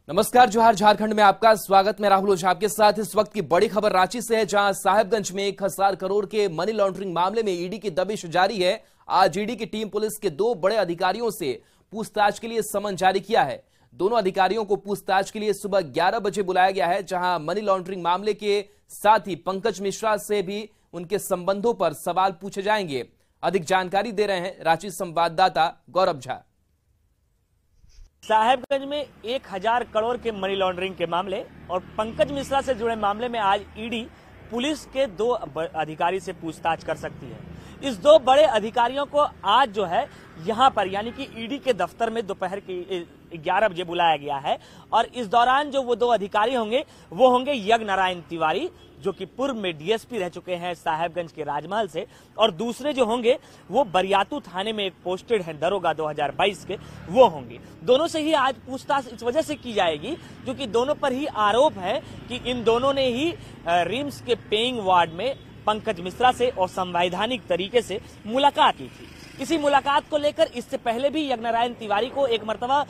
नमस्कार, जोहार। झारखंड में आपका स्वागत। मैं राहुल ओझा आपके साथ। इस वक्त की बड़ी खबर रांची से है, जहां साहेबगंज में 1000 करोड़ के मनी लॉन्ड्रिंग मामले में ईडी की दबिश जारी है। आज ईडी की टीम पुलिस के 2 बड़े अधिकारियों से पूछताछ के लिए समन जारी किया है। दोनों अधिकारियों को पूछताछ के लिए सुबह 11 बजे बुलाया गया है, जहां मनी लॉन्ड्रिंग मामले के साथ ही पंकज मिश्रा से भी उनके संबंधों पर सवाल पूछे जाएंगे। अधिक जानकारी दे रहे हैं रांची संवाददाता गौरव झा। साहेबगंज में 1000 करोड़ के मनी लॉन्ड्रिंग के मामले और पंकज मिश्रा से जुड़े मामले में आज ईडी पुलिस के 2 अधिकारी से पूछताछ कर सकती है। इस 2 बड़े अधिकारियों को आज जो है यहां पर यानी कि ईडी के दफ्तर में दोपहर की 11 बजे बुलाया गया है। और इस दौरान जो वो 2 अधिकारी होंगे वो होंगे यज्ञ नारायण तिवारी, जो कि पूर्व में डीएसपी रह चुके हैं साहेबगंज के राजमहल से, और दूसरे जो होंगे वो बरियातू थाने में एक पोस्टेड है दरोगा 2022 के, वो होंगे। दोनों से ही आज पूछताछ इस वजह से की जाएगी क्योंकि दोनों पर ही आरोप है कि इन दोनों ने ही रिम्स के पेइंग वार्ड में पंकज मिश्रा से असंवैधानिक तरीके से मुलाकात की थी। इसी मुलाकात को लेकर इससे पहले भी यज्ञ नारायण तिवारी को एक मर्तबा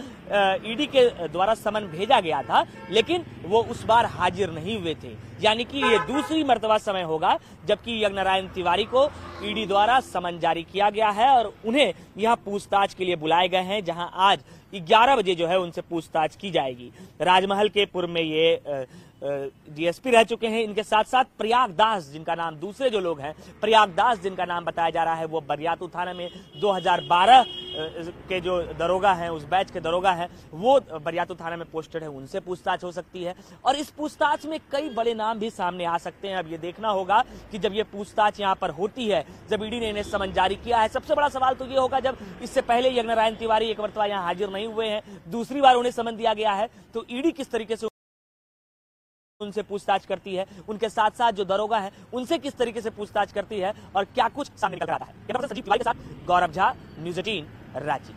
ईडी के द्वारा समन भेजा गया था, लेकिन वो उस बार हाजिर नहीं हुए थे। यानी कि ये दूसरी मर्तबा समय होगा जबकि यज्ञ नारायण तिवारी को ईडी द्वारा समन जारी किया गया है और उन्हें यहां पूछताछ के लिए बुलाए गए हैं, जहां आज 11 बजे जो है उनसे पूछताछ की जाएगी। राजमहल के पूर्व में ये डीएसपी रह चुके हैं। इनके साथ साथ प्रयाग दास, जिनका नाम, दूसरे जो लोग हैं प्रयाग दास जिनका नाम बताया जा रहा है, वो बरियातू थाना में 2012 के जो दरोगा हैं, उस बैच के दरोगा हैं, वो बरियातू थाना में पोस्टेड है, उनसे पूछताछ हो सकती है। और इस पूछताछ में कई बड़े नाम भी सामने आ सकते हैं। अब ये देखना होगा कि जब ये पूछताछ यहाँ पर होती है, जब ईडी ने इन्हें समन जारी किया है, सबसे बड़ा सवाल तो ये होगा जब इससे पहले यज्ञ नारायण तिवारी एक मर्तबा यहाँ हाजिर नहीं हुए हैं, दूसरी बार उन्हें समन दिया गया है, तो ईडी किस तरीके से उनसे पूछताछ करती है, उनके साथ साथ जो दरोगा है उनसे किस तरीके से पूछताछ करती है और क्या कुछ सामने निकल आता है। संजीव तिवारी के साथ गौरव झा, न्यूज़ 18 रांची।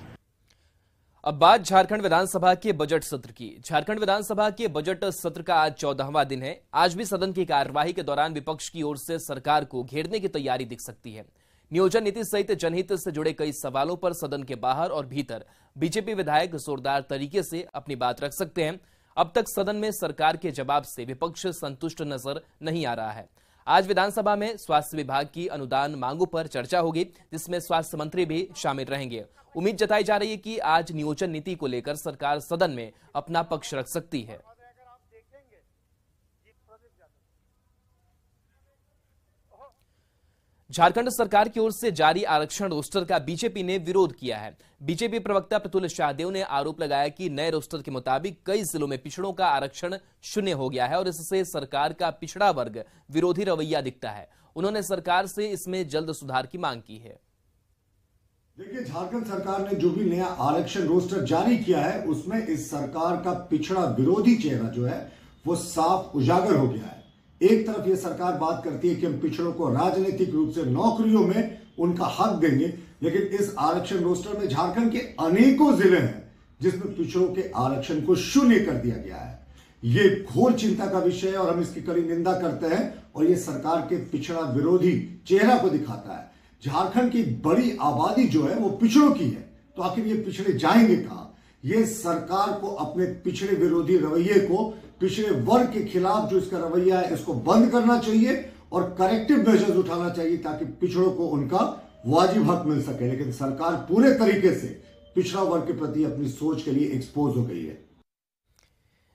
अब बात झारखंड विधानसभा के बजट सत्र की। झारखंड विधानसभा के बजट सत्र का आज 14वां दिन है। आज भी सदन की कार्यवाही के दौरान विपक्ष की ओर से सरकार को घेरने की तैयारी दिख सकती है। नियोजन नीति सहित जनहित से जुड़े कई सवालों पर सदन के बाहर और भीतर बीजेपी विधायक जोरदार तरीके से अपनी बात रख सकते हैं। अब तक सदन में सरकार के जवाब से विपक्ष संतुष्ट नजर नहीं आ रहा है। आज विधानसभा में स्वास्थ्य विभाग की अनुदान मांगों पर चर्चा होगी, जिसमें स्वास्थ्य मंत्री भी शामिल रहेंगे। उम्मीद जताई जा रही है कि आज नियोजन नीति को लेकर सरकार सदन में अपना पक्ष रख सकती है। झारखंड सरकार की ओर से जारी आरक्षण रोस्टर का बीजेपी ने विरोध किया है। बीजेपी प्रवक्ता प्रतुल शाहदेव ने आरोप लगाया कि नए रोस्टर के मुताबिक कई जिलों में पिछड़ों का आरक्षण शून्य हो गया है और इससे सरकार का पिछड़ा वर्ग विरोधी रवैया दिखता है। उन्होंने सरकार से इसमें जल्द सुधार की मांग की है। देखिए, झारखंड सरकार ने जो भी नया आरक्षण रोस्टर जारी किया है, उसमें इस सरकार का पिछड़ा विरोधी चेहरा जो है वो साफ उजागर हो गया है। एक तरफ ये सरकार बात करती है कि हम पिछड़ों को राजनीतिक रूप से नौकरियों में उनका हक देंगे, लेकिन इस आरक्षण रोस्टर में झारखंड के अनेकों जिले हैं जिसमें पिछड़ों के आरक्षण को शून्य कर दिया गया है। ये घोर चिंता का विषय है और हम इसकी कड़ी निंदा करते हैं और ये सरकार के पिछड़ा विरोधी चेहरा को दिखाता है। झारखंड की बड़ी आबादी जो है वो पिछड़ों की है, तो आखिर ये पिछड़े जाएंगे कहां? ये सरकार को अपने पिछड़े विरोधी रवैये को, पिछड़े वर्ग के खिलाफ जो इसका रवैया है, इसको बंद करना चाहिए और करेक्टिव मेजर्स उठाना चाहिए ताकि पिछड़ों को उनका वाजिब हक मिल सके। लेकिन सरकार पूरे तरीके से पिछड़ा वर्ग के प्रति अपनी सोच के लिए एक्सपोज हो गई है।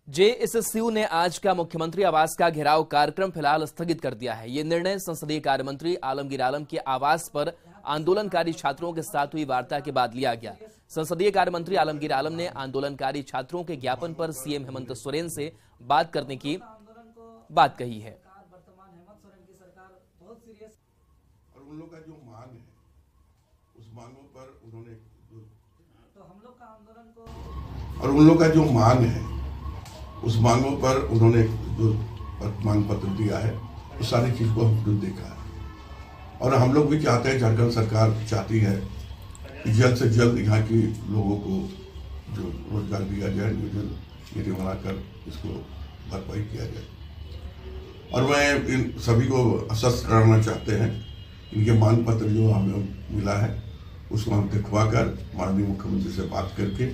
जेएसएसयू ने आज का मुख्यमंत्री आवास का घेराव कार्यक्रम फिलहाल स्थगित कर दिया है। यह निर्णय संसदीय कार्य मंत्री आलमगीर आलम के आवास पर आंदोलनकारी छात्रों के साथ हुई वार्ता के बाद लिया गया। संसदीय कार्य मंत्री आलमगीर आलम ने आंदोलनकारी छात्रों के ज्ञापन पर सीएम हेमंत सोरेन से बात करने की बात कही है। और उन लोग का जो मांग है, उस मांगों पर उन्होंने जो मांग पत्र दिया है, उस सारी चीज को हमने देखा है। और हम लोग भी चाहते हैं, झारखंड सरकार चाहती है कि जल्द से जल्द यहाँ के लोगों को जो रोजगार दिया जाए, नियोजन नीति बनाकर इसको भरपाई किया जाए। और मैं इन सभी को आश्वस्त कराना चाहते हैं, इनके मांग पत्र जो हमें मिला है उसको हम दिखवा कर माननीय मुख्यमंत्री से बात करके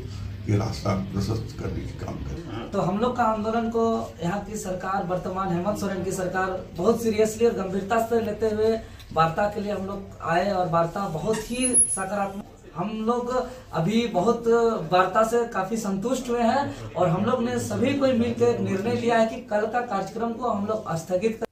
ये रास्ता प्रशस्त करने की काम करें। तो हम लोग का आंदोलन को यहाँ की सरकार, वर्तमान हेमंत सोरेन की सरकार बहुत सीरियसली और गंभीरता से लेते हुए वार्ता के लिए हम लोग आए और वार्ता बहुत ही सकारात्मक, हम लोग अभी बहुत वार्ता से काफी संतुष्ट हुए हैं और हम लोग ने सभी को मिलकर निर्णय लिया है कि कल का कार्यक्रम को हम लोग स्थगित।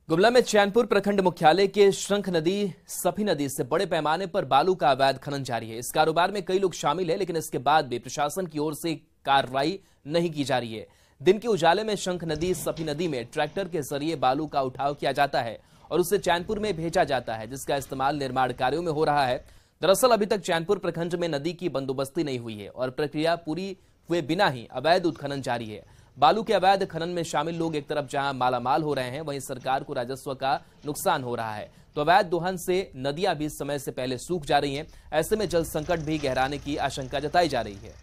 गुमला में चैनपुर प्रखंड मुख्यालय के शंख नदी, सफी नदी से बड़े पैमाने पर बालू का अवैध खनन जारी है। इस कारोबार में कई लोग शामिल हैं, लेकिन इसके बाद भी प्रशासन की ओर से कार्रवाई नहीं की जा रही है। दिन के उजाले में शंख नदी, सफी नदी में ट्रैक्टर के जरिए बालू का उठाव किया जाता है और उसे चैनपुर में भेजा जाता है, जिसका इस्तेमाल निर्माण कार्यों में हो रहा है। दरअसल अभी तक चैनपुर प्रखंड में नदी की बंदोबस्ती नहीं हुई है और प्रक्रिया पूरी हुए बिना ही अवैध उत्खनन जारी है। बालू के अवैध खनन में शामिल लोग एक तरफ जहां मालामाल हो रहे हैं, वहीं सरकार को राजस्व का नुकसान हो रहा है। तो अवैध दोहन से नदियां भी समय से पहले सूख जा रही हैं। ऐसे में जल संकट भी गहराने की आशंका जताई जा रही है।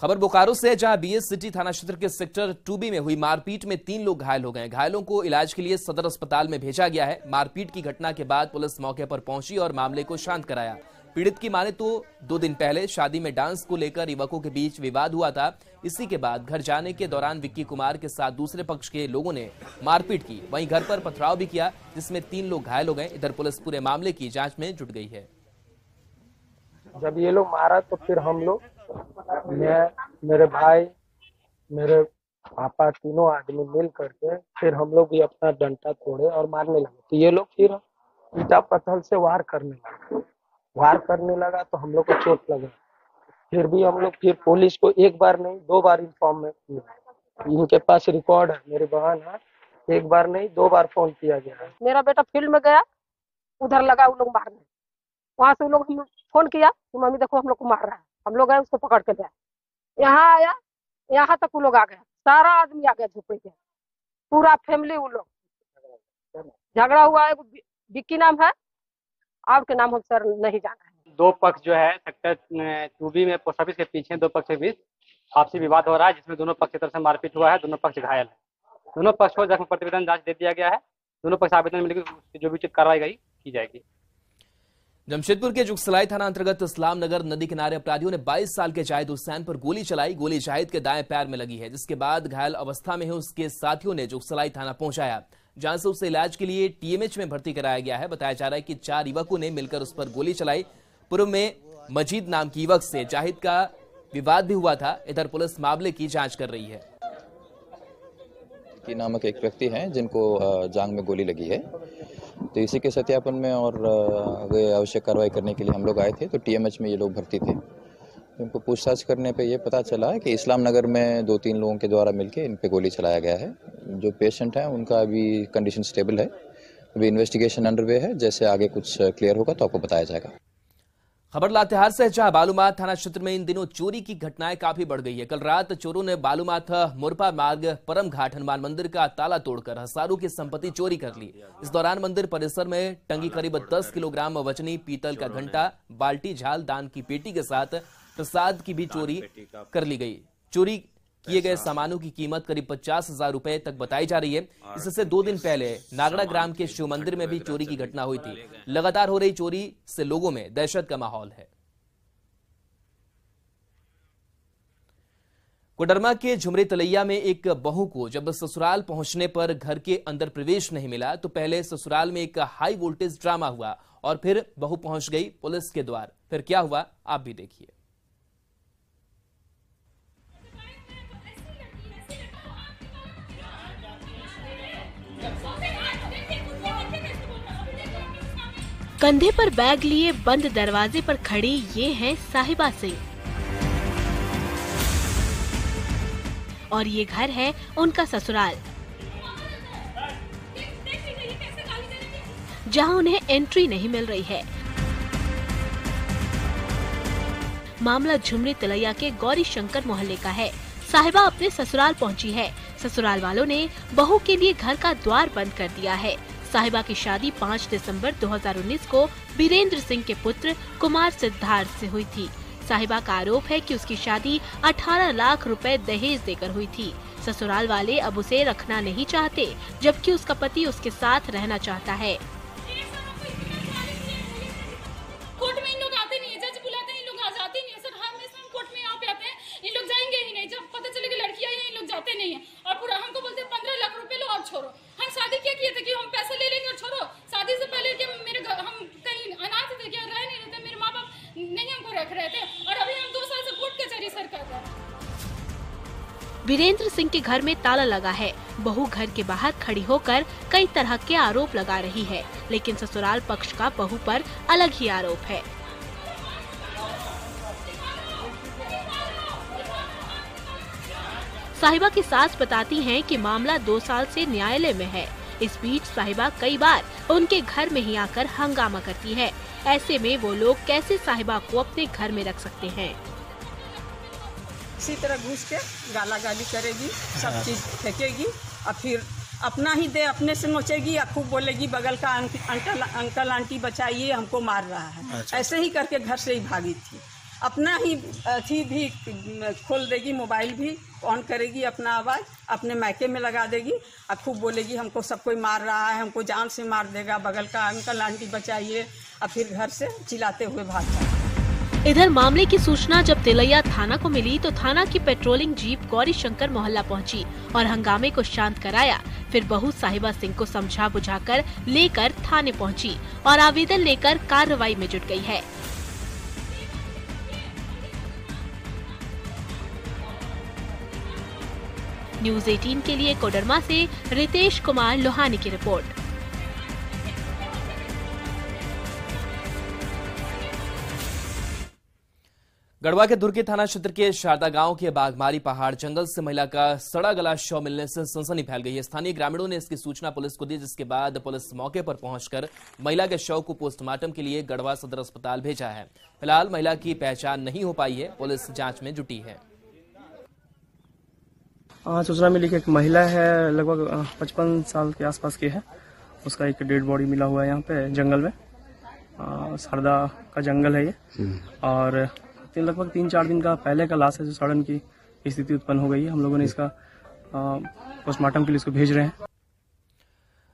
खबर बोकारो से, जहां बीएस सिटी थाना क्षेत्र के सेक्टर 2B में हुई मारपीट में 3 लोग घायल हो गए। घायलों को इलाज के लिए सदर अस्पताल में भेजा गया है। मारपीट की घटना के बाद पुलिस मौके पर पहुंची और मामले को शांत कराया। पीड़ित की माने तो 2 दिन पहले शादी में डांस को लेकर युवकों के बीच विवाद हुआ था। इसी के बाद घर जाने के दौरान विक्की कुमार के साथ दूसरे पक्ष के लोगों ने मारपीट की, वहीं घर पर पथराव भी किया, जिसमें 3 लोग घायल हो गए। इधर पुलिस पूरे मामले की जांच में जुट गई है। जब ये लोग मारा तो फिर हम लोग, मैं, मेरे भाई, मेरे पापा, तीनों आदमी मिल करके फिर हम लोग भी अपना डंडा तोड़े और मारने लगे। तो ये लोग फिर ईटा पत्थर से वार करने लगा तो हम लोग को चोट लगा। फिर भी हम लोग फिर पुलिस को 1 बार नहीं 2 बार इन्फॉर्म में किया। इनके पास रिकॉर्ड है, मेरी बहन है, 1 बार नहीं 2 बार फोन किया गया है। मेरा बेटा फील्ड में गया, उधर लगा उन लोग मारने, वहां से उन लोग फोन किया कि मम्मी देखो हम लोग को मार रहा है। हम लोग गए, उसको पकड़ के गए, यहाँ आया, यहाँ तक वो लोग आ गए, सारा आदमी आ गया झुपड़ी के, पूरा फैमिली। वो लोग झगड़ा हुआ है, विक्की नाम है, आपके नाम हम सर नहीं जाना है। 2 पक्ष जो है सेक्टर 2B में पोस्ट ऑफिस के पीछे 2 पक्ष के बीच आपसी विवाद हो रहा है, जिसमें दोनों पक्ष की तरफ से मारपीट हुआ है। दोनों पक्ष घायल है। दोनों पक्ष को जख्म प्रतिवेदन जांच दे दिया गया है। दोनों पक्ष आवेदन मिलेगी, जो भी उचित कार्रवाई की जाएगी। जमशेदपुर के जुगसलाई थाना अंतर्गत इस्लाम नगर नदी किनारे अपराधियों ने 22 साल के जाहिद हुसैन पर गोली चलाई। गोली जाहिद के दाएं पैर में लगी है, जिसके बाद घायल अवस्था में है उसके साथियों ने जुगसलाई थाना पहुंचाया, जहां से उसे इलाज के लिए टीएमएच में भर्ती कराया गया है। बताया जा रहा है कि 4 युवकों ने मिलकर उस पर गोली चलाई। पूर्व में मजीद नाम की युवक से जाहिद का विवाद भी हुआ था। इधर पुलिस मामले की जांच कर रही है। की नामक एक व्यक्ति हैं जिनको जांग में गोली लगी है, तो इसी के सत्यापन में और आगे आवश्यक कार्रवाई करने के लिए हम लोग आए थे। तो टीएमएच में ये लोग भर्ती थे। उनको पूछताछ करने पे ये पता चला है कि इस्लाम नगर में 2-3 लोगों के द्वारा मिलके इन पे गोली चलाया गया है। जो पेशेंट है उनका अभी कंडीशन स्टेबल है। अभी इन्वेस्टिगेशन अंडरवे है। जैसे आगे कुछ क्लियर होगा तो आपको बताया जाएगा। खबर लातेहार से, जहां बालूमाथ थाना क्षेत्र में इन दिनों चोरी की घटनाएं काफी बढ़ गई है। कल रात चोरों ने बालूमाथ मुरपा मार्ग परम घाट हनुमान मंदिर का ताला तोड़कर हजारों की संपत्ति चोरी कर ली। इस दौरान मंदिर परिसर में टंगी करीब 10 किलोग्राम वजनी पीतल का घंटा, बाल्टी, झाल, दान की पेटी के साथ प्रसाद की भी चोरी कर ली गई। चोरी किए गए सामानों की कीमत करीब 50,000 रुपए तक बताई जा रही है। इससे 2 दिन पहले नागड़ा ग्राम के शिव मंदिर में भी चोरी की घटना हुई थी। लगातार हो रही चोरी से लोगों में दहशत का माहौल है। कोडरमा के झुमरी तलैया में एक बहू को जब ससुराल पहुंचने पर घर के अंदर प्रवेश नहीं मिला, तो पहले ससुराल में एक हाई वोल्टेज ड्रामा हुआ और फिर बहू पहुंच गई पुलिस के द्वार। फिर क्या हुआ आप भी देखिए। कंधे पर बैग लिए बंद दरवाजे पर खड़ी ये है साहिबा सिंह और ये घर है उनका ससुराल, जहां उन्हें एंट्री नहीं मिल रही है। मामला झुमरी तलैया के गौरी शंकर मोहल्ले का है। साहिबा अपने ससुराल पहुंची है। ससुराल वालों ने बहू के लिए घर का द्वार बंद कर दिया है। साहिबा की शादी 5 दिसंबर 2019 को बीरेंद्र सिंह के पुत्र कुमार सिद्धार्थ से हुई थी। साहिबा का आरोप है कि उसकी शादी 18 लाख रुपए दहेज देकर हुई थी। ससुराल वाले अब उसे रखना नहीं चाहते, जबकि उसका पति उसके साथ रहना चाहता है। कोर्ट में इन लोग आते नहीं है, जज बुलाते हैं, इन लोग आ जाते नहीं है सर। हम कोर्ट में यहाँ पे आते हैं, इन लोग जाएंगे ही नहीं। जब पता चले कि लड़कियां हैं, इन लोग जाते नहीं है और पूरा हमको बोलते हैं 15 लाख रुपए लो और छोड़ो। हम शादी क्या किए थे कि हम पैसे ले लेंगे और छोड़ो। शादी से पहले कि मेरे घर हम कहीं अनाथ थे, क्या रह नहीं रहते, मेरे माँ बाप नहीं हमको रख रहे थे और अभी हम 2 साल से कोर्ट कचहरी सर कर रहे हैं। वीरेंद्र सिंह के घर में ताला लगा है। बहू घर के बाहर खड़ी होकर कई तरह के आरोप लगा रही है, लेकिन ससुराल पक्ष का बहू पर अलग ही आरोप है। साहिबा की सास बताती हैं कि मामला 2 साल से न्यायालय में है। इस बीच साहिबा कई बार उनके घर में ही आकर हंगामा करती है। ऐसे में वो लोग कैसे साहिबा को अपने घर में रख सकते हैं? इसी तरह घुस के गाला गाली करेगी, सब चीज फेंकेगी और फिर अपना ही दे अपने से नोचेगी या खूब बोलेगी बगल का अंकल आंटी बचाइए, हमको मार रहा है। अच्छा। ऐसे ही करके घर से ही भागी थी। अपना ही अथी भी खोल देगी, मोबाइल भी ऑन करेगी, अपना आवाज़ अपने मायके में लगा देगी और खूब बोलेगी हमको सब कोई मार रहा है, हमको जान से मार देगा, बगल का अंकल आंटी बचाइए, और फिर घर से चिल्लाते हुए भाग जाएगी। इधर मामले की सूचना जब तिलैया थाना को मिली तो थाना की पेट्रोलिंग जीप गौरी शंकर मोहल्ला पहुंची और हंगामे को शांत कराया। फिर बहू साहिबा सिंह को समझा बुझाकर लेकर थाने पहुंची और आवेदन लेकर कार्रवाई में जुट गई है। न्यूज़ 18 के लिए कोडरमा से रितेश कुमार लोहानी की रिपोर्ट। गढ़वा के दुर्गी थाना क्षेत्र के शारदा गांव के बागमारी पहाड़ जंगल से महिला का सड़ा गला शव मिलने से सनसनी फैल गई है। स्थानीय ग्रामीणों ने इसकी सूचना पुलिस को दी, जिसके बाद पुलिस मौके पर पहुंचकर महिला के शव को पोस्टमार्टम के लिए गढ़वा सदर अस्पताल भेजा है। फिलहाल महिला की पहचान नहीं हो पाई है, पुलिस जांच में जुटी है। सूचना मिली कि एक महिला है, लगभग 55 साल के आसपास की है। उसका एक डेड बॉडी मिला हुआ है यहाँ पे जंगल में। शारदा का जंगल है ये, और लगभग 3-4 दिन का पहले का लाश है जो सड़न की स्थिति उत्पन्न हो गई है। हम लोगों ने इसका पोस्टमार्टम के लिए इसको भेज रहे हैं।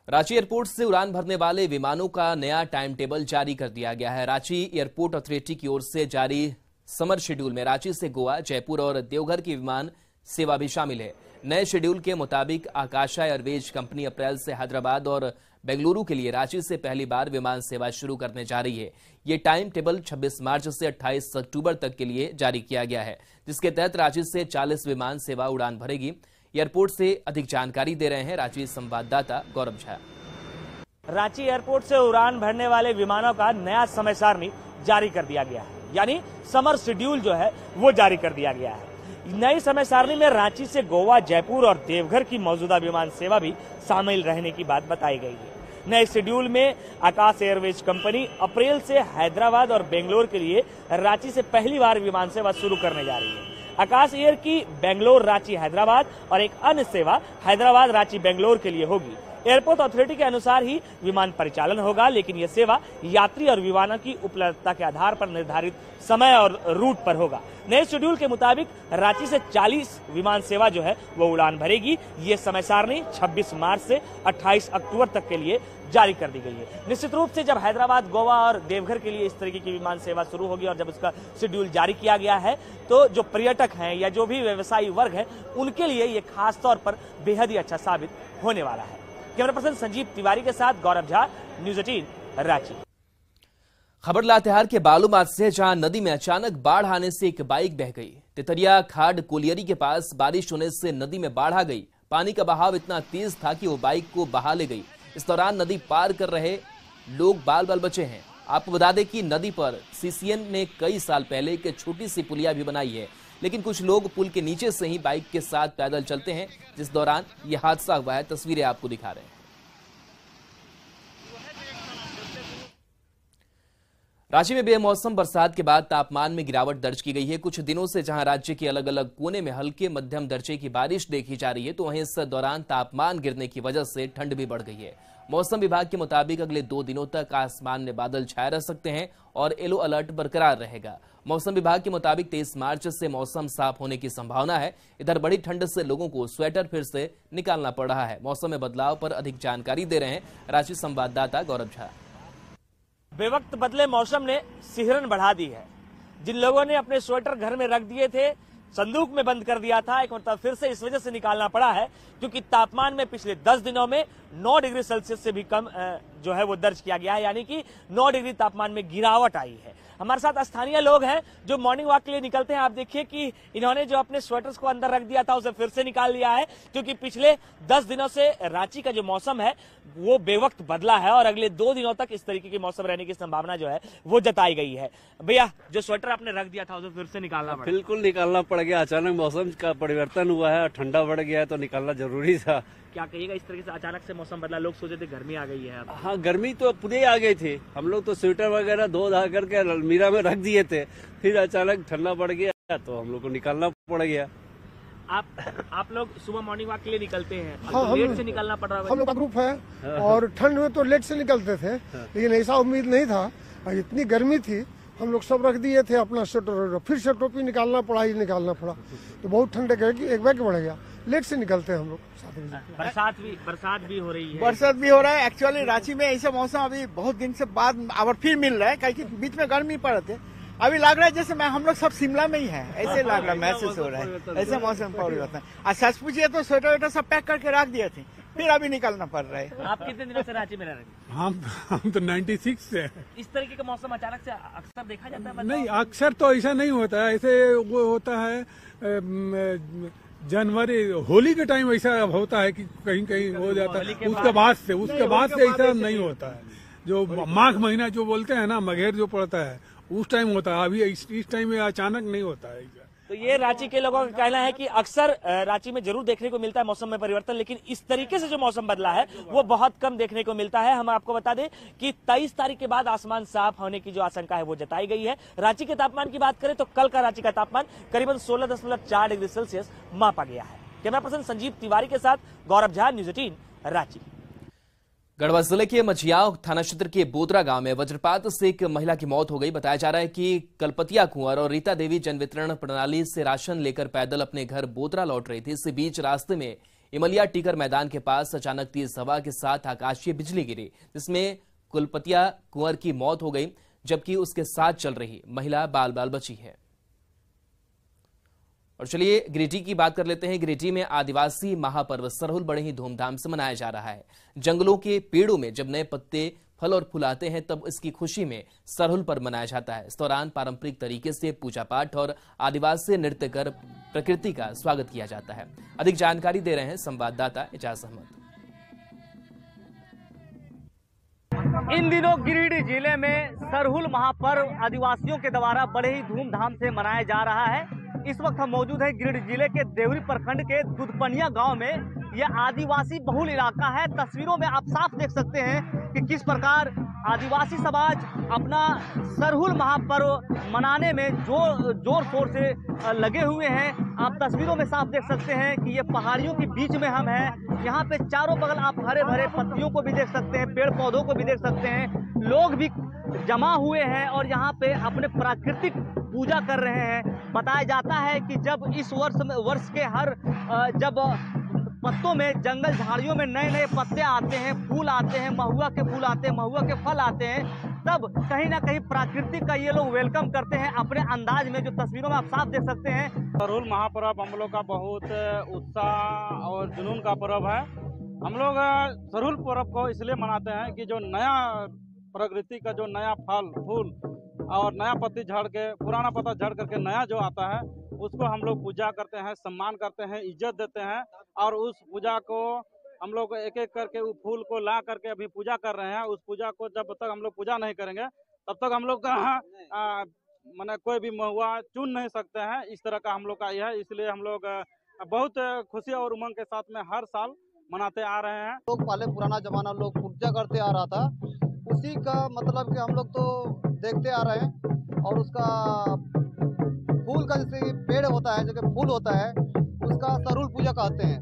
रांची एयरपोर्ट से उड़ान भरने वाले विमानों का नया टाइम टेबल जारी कर दिया गया है। रांची एयरपोर्ट अथॉरिटी की ओर से जारी समर शेड्यूल में रांची से गोवा, जयपुर और देवघर की विमान सेवा भी शामिल है। नए शेड्यूल के मुताबिक आकाशा एयरवेज कंपनी अप्रैल से हैदराबाद और बेंगलुरु के लिए रांची से पहली बार विमान सेवा शुरू करने जा रही है। ये टाइम टेबल 26 मार्च से 28 अक्टूबर तक के लिए जारी किया गया है, जिसके तहत रांची से 40 विमान सेवा उड़ान भरेगी। एयरपोर्ट से अधिक जानकारी दे रहे हैं रांची संवाददाता गौरव झा। रांची एयरपोर्ट से उड़ान भरने वाले विमानों का नया समय सारणी जारी कर दिया गया है, यानी समर शेड्यूल जो है वो जारी कर दिया गया है। नई समय सारणी में रांची से गोवा, जयपुर और देवघर की मौजूदा विमान सेवा भी शामिल रहने की बात बताई गई है। नए शेड्यूल में आकाश एयरवेज कंपनी अप्रैल से हैदराबाद और बेंगलोर के लिए रांची से पहली बार विमान सेवा शुरू करने जा रही है। आकाश एयर की बेंगलोर, रांची, हैदराबाद और एक अन्य सेवा हैदराबाद, रांची, बेंगलोर के लिए होगी। एयरपोर्ट अथॉरिटी के अनुसार ही विमान परिचालन होगा, लेकिन यह सेवा यात्री और विमानों की उपलब्धता के आधार पर निर्धारित समय और रूट पर होगा। नए शेड्यूल के मुताबिक रांची से 40 विमान सेवा जो है वो उड़ान भरेगी। ये समय सारणी 26 मार्च से 28 अक्टूबर तक के लिए जारी कर दी गई है। निश्चित रूप से जब हैदराबाद, गोवा और देवघर के लिए इस तरीके की विमान सेवा शुरू होगी और जब उसका शेड्यूल जारी किया गया है, तो जो पर्यटक हैं या जो भी व्यवसायी वर्ग है उनके लिए ये खास तौर पर बेहद ही अच्छा साबित होने वाला है। कैमरा पर्सन संजीव तिवारी के साथ गौरव झा, न्यूज़ 18 रांची। खबर लातेहार के बालूमाथ से, जहां नदी में अचानक बाढ़ आने से एक बाइक बह गई। तितरिया खाड़ कोलियरी के पास बारिश होने से नदी में बाढ़ आ गई। पानी का बहाव इतना तेज था कि वो बाइक को बहा ले गई। इस दौरान नदी पार कर रहे लोग बाल बाल बचे हैं। आपको बता दें कि नदी पर सीसीएन ने कई साल पहले एक छोटी सी पुलिया भी बनाई है, लेकिन कुछ लोग पुल के नीचे से ही बाइक के साथ पैदल चलते हैं, जिस दौरान यह हादसा हुआ है। तस्वीरें आपको दिखा रहे हैं। रांची में बेमौसम बरसात के बाद तापमान में गिरावट दर्ज की गई है। कुछ दिनों से जहां राज्य के अलग अलग कोने में हल्के मध्यम दर्जे की बारिश देखी जा रही है, तो वहीं इस दौरान तापमान गिरने की वजह से ठंड भी बढ़ गई है। मौसम विभाग के मुताबिक अगले 2 दिनों तक आसमान में बादल छाए रह सकते हैं और येलो अलर्ट बरकरार रहेगा। मौसम विभाग के मुताबिक 23 मार्च से मौसम साफ होने की संभावना है। इधर बड़ी ठंड से लोगों को स्वेटर फिर से निकालना पड़ रहा है। मौसम में बदलाव पर अधिक जानकारी दे रहे हैं रांची संवाददाता गौरव झा। बेवक्त बदले मौसम ने सिहरन बढ़ा दी है। जिन लोगों ने अपने स्वेटर घर में रख दिए थे, संदूक में बंद कर दिया था, एक मतलब फिर से इस वजह से निकालना पड़ा है क्योंकि तापमान में पिछले 10 दिनों में 9 डिग्री सेल्सियस से भी कम जो है वो दर्ज किया गया है, यानी कि 9 डिग्री तापमान में गिरावट आई है। हमारे साथ स्थानीय लोग हैं जो मॉर्निंग वॉक के लिए निकलते हैं। आप देखिए कि इन्होंने जो अपने स्वेटर्स को अंदर रख दिया था उसे फिर से निकाल लिया है क्योंकि पिछले 10 दिनों से रांची का जो मौसम है वो बेवक्त बदला है और अगले 2 दिनों तक इस तरीके की मौसम रहने की संभावना जो है वो जताई गई है। भैया, जो स्वेटर आपने रख दिया था उसे फिर से निकालना पड़ा? बिल्कुल निकालना पड़ गया। अचानक मौसम का परिवर्तन हुआ है, ठंडा बढ़ गया है तो निकालना जरूरी था। क्या कहिएगा, इस तरीके से अचानक से मौसम बदला, लोग सोचे थे गर्मी आ गई है? हाँ, गर्मी तो पूरे आ गई थी। हम लोग तो स्वेटर वगैरह धो धा करके अलमीरा में रख दिए थे, फिर अचानक ठंडा बढ़ गया तो हम लोग को निकालना पड़ गया। आप लोग सुबह मॉर्निंग वॉक के लिए निकलते हैं? हाँ, तो लेट से निकलना पड़ रहा है? हम लोग का ग्रुप है और ठंड में तो लेट से निकलते थे, लेकिन ऐसा उम्मीद नहीं था। इतनी गर्मी थी, हम लोग सब रख दिए थे अपना स्वेटर, फिर से टोपी निकालना पड़ा तो बहुत ठंड एक बैग बढ़ गया। लेट से निकलते हैं हम लोग। बरसात भी हो रही है। बरसात भी हो रहा है। एक्चुअली रांची में ऐसा मौसम अभी बहुत दिन से बाद अब फिर मिल रहा है, क्योंकि बीच में गर्मी पड़ रहे थे। अभी लग रहा है जैसे हम लोग सब शिमला में ही है, ऐसे लग रहा है, महसूस हो रहा है ऐसे मौसम परिवर्तन। और सच पूछिए तो स्वेटर वेटर सब पैक करके रख दिए थे, फिर अभी निकलना पड़ रहा है। आप कितने दिनों से रांची में रह रहे हैं? हम तो 96 से। इस तरीके का मौसम अचानक से अक्सर देखा जाता है? नहीं, अक्सर तो ऐसा नहीं होता है। ऐसे वो होता है जनवरी होली के टाइम ऐसा होता है कि कहीं कहीं हो जाता है, उसके बाद से ऐसा नहीं होता है। जो माघ महीना जो बोलते हैं ना, मघेर जो पड़ता है उस टाइम होता है। अभी इस टाइम में अचानक नहीं होता है। तो ये रांची के लोगों का कहना है कि अक्सर रांची में जरूर देखने को मिलता है मौसम में परिवर्तन, लेकिन इस तरीके से जो मौसम बदला है वो बहुत कम देखने को मिलता है। हम आपको बता दें कि 23 तारीख के बाद आसमान साफ होने की जो आशंका है वो जताई गई है। रांची के तापमान की बात करें तो कल का रांची का तापमान करीबन 16.4 डिग्री सेल्सियस मापा गया है। कैमरा पर्सन संजीव तिवारी के साथ गौरव झा, न्यूज़ 18 रांची। गढ़वा जिले के मझियाव थाना क्षेत्र के बोदरा गांव में वज्रपात से एक महिला की मौत हो गई। बताया जा रहा है कि कलपतिया कुंवर और रीता देवी जन वितरण प्रणाली से राशन लेकर पैदल अपने घर बोदरा लौट रही थी। इस बीच रास्ते में इमलिया टीकर मैदान के पास अचानक तेज हवा के साथ आकाशीय बिजली गिरी, जिसमें कलपतिया कुंवर की मौत हो गई, जबकि उसके साथ चल रही महिला बाल बाल बची है। और चलिए गिरिडीह की बात कर लेते हैं। गिरिडीह में आदिवासी महापर्व सरहुल बड़े ही धूमधाम से मनाया जा रहा है। जंगलों के पेड़ों में जब नए पत्ते, फल और फूल आते हैं तब इसकी खुशी में सरहुल पर्व मनाया जाता है। इस दौरान पारंपरिक तरीके से पूजा पाठ और आदिवासी नृत्य कर प्रकृति का स्वागत किया जाता है। अधिक जानकारी दे रहे हैं संवाददाता एजाज अहमद। इन दिनों गिरिडीह जिले में सरहुल महापर्व आदिवासियों के द्वारा बड़े ही धूमधाम से मनाया जा रहा है। इस वक्त हम मौजूद है गिरिडीह जिले के देवरी प्रखंड के दुधपनिया गांव में। यह आदिवासी बहुल इलाका है। तस्वीरों में आप साफ देख सकते हैं कि किस प्रकार आदिवासी समाज अपना सरहुल महापर्व मनाने में जोर शोर से लगे हुए हैं। आप तस्वीरों में साफ देख सकते हैं कि ये पहाड़ियों के बीच में हम हैं। यहाँ पे चारों बगल आप हरे भरे पत्तियों को भी देख सकते हैं, पेड़ पौधों को भी देख सकते हैं। लोग भी जमा हुए हैं और यहाँ पे अपने प्राकृतिक पूजा कर रहे हैं। बताया जाता है कि जब इस वर्ष के हर जब पत्तों में, जंगल झाड़ियों में नए नए पत्ते आते हैं, फूल आते हैं, महुआ के फूल आते हैं, महुआ के फल आते हैं, तब कहीं ना कहीं प्राकृतिक का ये लोग वेलकम करते हैं अपने अंदाज में, जो तस्वीरों में आप साफ देख सकते हैं। सरहुल महापर्व हम लोग का बहुत उत्साह और जुनून का पर्व है। हम लोग सरहुल पर्व को इसलिए मनाते हैं कि जो नया प्रकृति का जो नया फल फूल और नया पत्ती झड़ के, पुराना पत्ता झड़ करके नया जो आता है उसको हम लोग पूजा करते हैं, सम्मान करते हैं, इज्जत देते हैं। और उस पूजा को हम लोग एक एक करके उस फूल को ला करके अभी पूजा कर रहे हैं। उस पूजा को जब तक हम लोग पूजा नहीं करेंगे तब तक हम लोग माने कोई भी महुआ चुन नहीं सकते हैं। इस तरह का हम लोग का यह है, इसलिए हम लोग बहुत खुशी और उमंग के साथ में हर साल मनाते आ रहे हैं। लोग पहले पुराना जमाना लोग पूजा करते आ रहा था, उसी का मतलब कि हम लोग तो देखते आ रहे हैं। और उसका फूल का जैसे पेड़ होता है, जैसे फूल होता है, उसका सरहुल पूजा कहते हैं।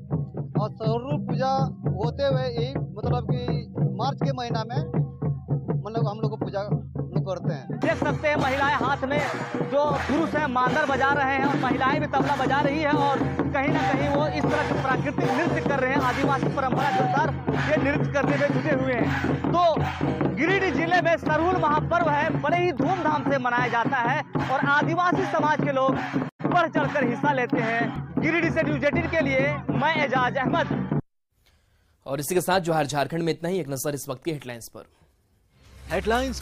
और सरहुल पूजा होते हुए एक मतलब कि मार्च के महीना में मतलब हम लोग को पूजा करते हैं। देख सकते हैं महिलाएं हाथ में जो पुरुष हैं मांदर बजा रहे हैं और महिलाएं भी तबला बजा रही हैं और कहीं ना कहीं वो इस तरह के प्राकृतिक नृत्य कर रहे हैं। आदिवासी परंपरा के अनुसार ये नृत्य करने में जुटे हुए हैं। तो गिरिडीह जिले में सरहुल महापर्व है, बड़े ही धूमधाम से मनाया जाता है और आदिवासी समाज के लोग बढ़ चढ़कर हिस्सा लेते हैं। गिरिडीह से न्यूज़ 18 के लिए मैं एजाज अहमद। और इसी के साथ जोहार झारखंड में इतना ही। एक नजर इस वक्त की हेडलाइंस पर। हेडलाइंस